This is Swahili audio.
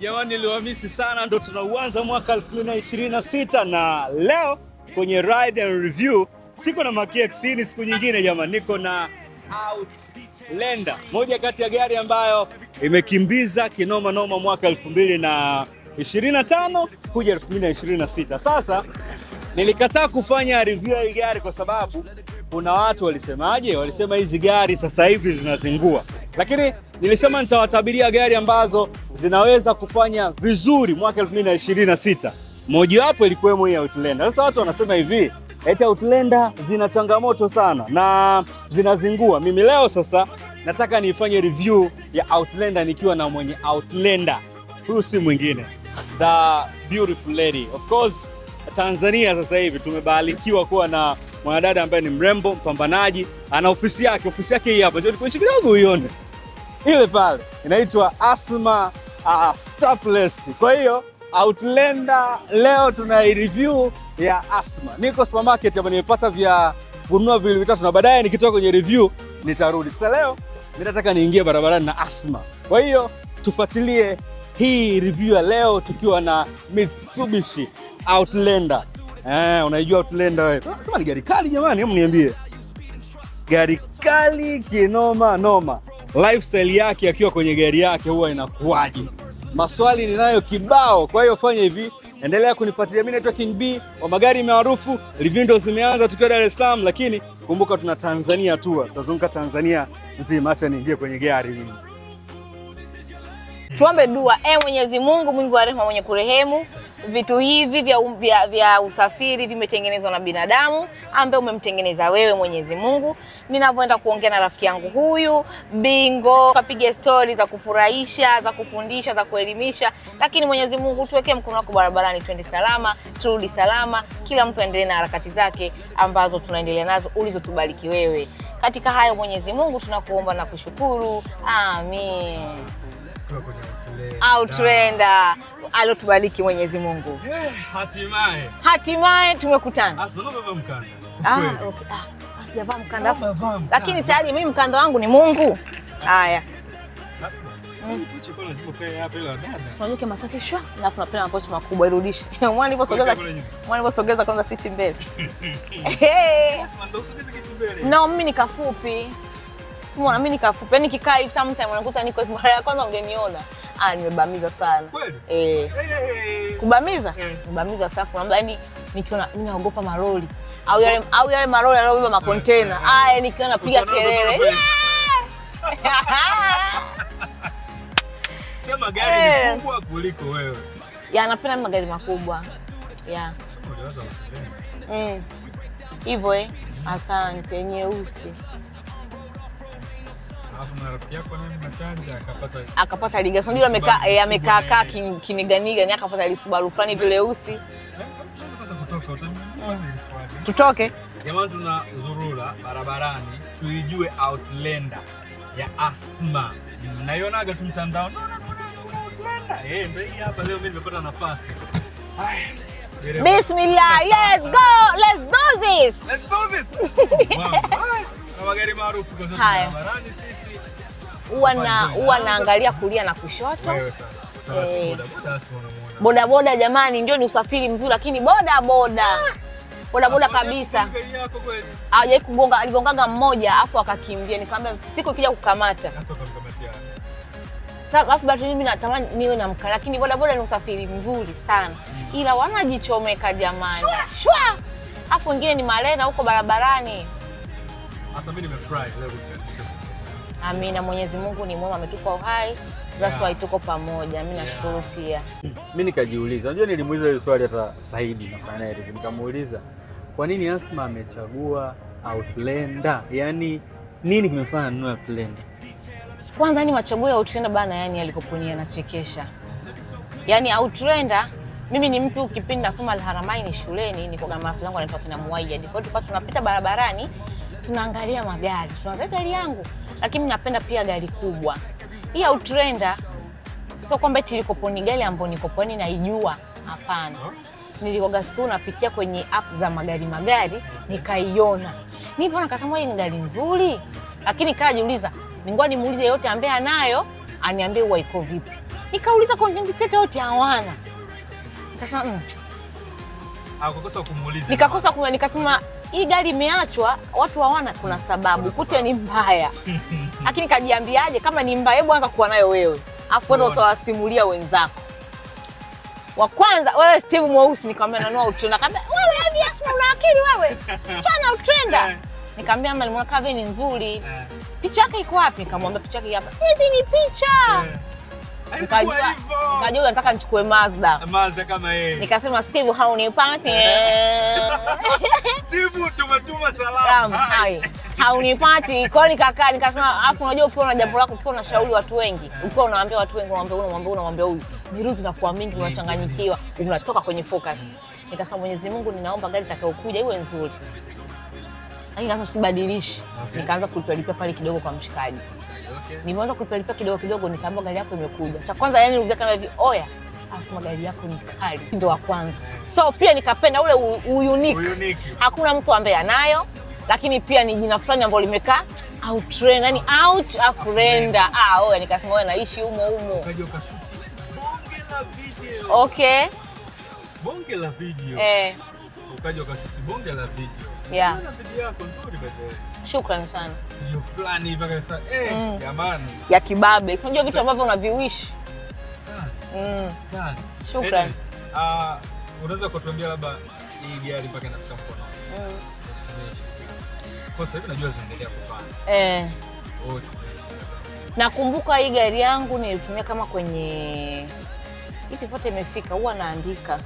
Jamani, niliwamisi sana, ndo tunauanza mwaka 2026 na leo kwenye Ride and Review siko na Max, ni siku nyingine jamani, niko na Outlander, moja kati ya gari ambayo imekimbiza kinoma noma mwaka 2025 kuja 2026. Sasa nilikataa kufanya review ya hii gari kwa sababu kuna watu walisema hizi gari sasa hivi zinazingua, lakini nilisema nitawatabiria gari ambazo zinaweza kufanya vizuri mwaka 2026. Moja wapo ilikuwemo hii Outlander. Sasa watu wanasema hivi, eti Outlander zina changamoto sana na zinazingua. Mimi leo sasa nataka nifanye review ya Outlander nikiwa na mwenye Outlander. Huyu si mwingine, the beautiful lady. Of course, Tanzania sasa hivi tumebarikiwa kuwa na mwanadada ambaye ni mrembo, mpambanaji, ana ofisi yake hii hapa. Njoo nikuishi kidogo uione. Ile pale inaitwa Asma Staples. Kwa hiyo Outlander leo tuna review ya Asma. Niko supermarket hapa, nimepata vya kununua vile vitatu na baadaye nikitoka kwenye review nitarudi. Sasa leo ninataka niingie barabarani na Asma. Kwa hiyo tufuatilie hii review ya leo tukiwa na Mitsubishi Outlander. Unaijua Outlander wewe? Sema ni gari kali jamani, hebu niambie. Gari kali kinoma noma. Lifestyle yake akiwa kwenye gari yake huwa inakuwaje? Maswali ninayo kibao. Kwa hiyo fanya hivi, endelea kunifuatilia. Mimi naitwa King B wa magari maarufu. Review ndo zimeanza tukiwa Dar es Salaam, lakini kumbuka tuna Tanzania tour. Tutazunguka Tanzania nzima. Acha niingie kwenye gari mimi. Tuombe dua. Mwenyezi Mungu, Mungu wa rehema, mwenye kurehemu. Vitu hivi vya usafiri vimetengenezwa na binadamu ambaye umemtengeneza wewe Mwenyezi Mungu. Ninavyoenda kuongea na rafiki yangu huyu Bingo, kapige story za kufurahisha, za kufundisha, za kuelimisha, lakini Mwenyezi Mungu tuwekee mkono wako barabarani, twende salama, turudi salama, kila mtu aendelee na harakati zake ambazo tunaendelea nazo ulizotubariki wewe. Katika hayo Mwenyezi Mungu tunakuomba na kushukuru. Amin. Outlander alotubariki Mwenyezi Mungu. Hatimaye tumekutana. Asma, baba mkanda. Okay. Sijavaa mkanda. Lakini tayari mimi mkanda wangu ni Mungu. Haya. Asma. Chikola zipo pale hapa ile dada. Tunajuke masasi shwa, alafu napenda mapochi makubwa irudishe. Mwana sogeza kwanza siti mbele. Asma, ndio usogeze kiti mbele. No, mimi ni kafupi. Simona, mimi nikafupi. Yaani kikaa hivi sometimes unakuta niko hivi, mara ya kwanza ungeniona. Nimebamiza sana. Kweli? Kubamiza? Kubamiza safu. Yaani nikiona mimi naogopa maroli. Au yale maroli yanayobeba makontena. Nikiona napiga kelele. Sema gari ni kubwa kuliko wewe. Napenda magari makubwa. Hivyo asante, nyeusi. Akapata liga. Unajua amekaa kiniganiga, ni akapata Subaru fulani vile usi. Tutoke. Jamani, tuna zurura barabarani tuijue Outlander ya Asma. Naionaga tu mtandao. Outlander. Ndio hii hapa leo mimi nimepata nafasi. Bismillah, let's go. Let's do this. Wow. Kama gari maarufu kwa sababu barabarani sisi huwa naangalia kulia na kushoto. Boda jamani, ndio ni usafiri mzuri, lakini boda kabisa. Hajai kugonga, aligongaga mmoja afu akakimbia. Nikamwambia siku ikija kukamata. Sasa ukamkamatia. Sasa afu bado mimi natamani niwe na mkali, lakini boda ni usafiri mzuri sana. Ila wanajichomeka jamani. Shwa. Afu wengine ni malena huko barabarani. Sasa mimi nimefurahi leo kukukaribisha. Amina, Mwenyezi Mungu ni mwema, ametupa uhai. That's why tuko pamoja. Mimi nashukuru pia. Mimi nikajiuliza, unajua nilimuuliza ile swali hata Saidi na Faneli, nikamuuliza kwa nini Asma amechagua Outlander? Yaani nini kimefanya nunue Outlander? Kwanza ni machaguo ya Outlander bana, yani alikoponia nachekesha. Yaani Outlander, mimi ni mtu kipindi nasoma Al-Haramaini shuleni, niko na marafiki zangu anaitwa kina Muayyad. Kwa hiyo tulikuwa tunapita barabarani, tunaangalia magari. Tunaanza gari yangu, lakini mimi napenda pia gari kubwa. Hii Outlander sio kwamba tilikoponi gari ambayo nikoponi naijua, hapana. Nilikoga tu napitia kwenye app za magari nikaiona. Nipo nikasema hii ni gari nzuri, lakini kajiuliza, ningoja nimuulize yote ambaye anayo aniambie huwa iko vipi. Nikauliza content creator wote hawana. Nikasema Hakukosa kumuuliza. Nikasema hii gari imeachwa, watu hawana, kuna sababu. Kute ni mbaya. Lakini kajiambiaje kama ni mbaya, hebu anza kuwa nayo wewe. Afu wewe utawasimulia wenzako. Wa kwanza wewe Steve Mweusi, nikamwambia nanua Utrenda. Akamwambia wewe hivi Asma una akili wewe. Chana Utrenda. Nikamwambia mama nimeona cover ni nzuri. Picha yake iko wapi? Nikamwambia picha yake hapa. Hizi ni picha. Nikajua nataka nichukue Mazda kama yeye. Nikasema Steve haunipati. Steve tumetuma salamu. Hai. Haunipati. Kwa hiyo nikakaa nikasema afu unajua ukiwa na jambo lako, ukiwa unashauri watu wengi, ukiwa unawaambia watu wengi, unamwambia huyu, miruzi zinakuwa mingi, unachanganyikiwa, unatoka kwenye focus. Nikasema Mwenyezi Mungu ninaomba gari itakayokuja iwe nzuri. Lakini kama sibadilishi, nikaanza kulipia pale kidogo kwa mshikaji. Nimeanza kulipia kidogo nikaambia gari yako imekuja. Cha kwanza yani nilizia kama hivi, oya, Asma gari yako ni kali. Ndio wa kwanza. So pia nikapenda ule unique. Hakuna mtu ambaye anayo, lakini pia ni jina fulani ambalo limekaa Outrenda, yani out Afrienda. Oya nikasema wewe naishi humo. Ukaja ukashuti bonge la video. Okay. Bonge la video. Ukaja ukashuti bonge la video. Yeah. Video yako nzuri bado. Shukrani sana. Hiyo fulani hivi kasa jamani. Ya kibabe. Unajua vitu ambavyo unaviwish. Shukrani. Unaweza kutuambia labda hii gari mpaka inafika mkononi? Kwa sasa hivi najua zinaendelea kupanda. Nakumbuka hii gari yangu nilitumia kama kwenye ipi pote imefika, huwa naandika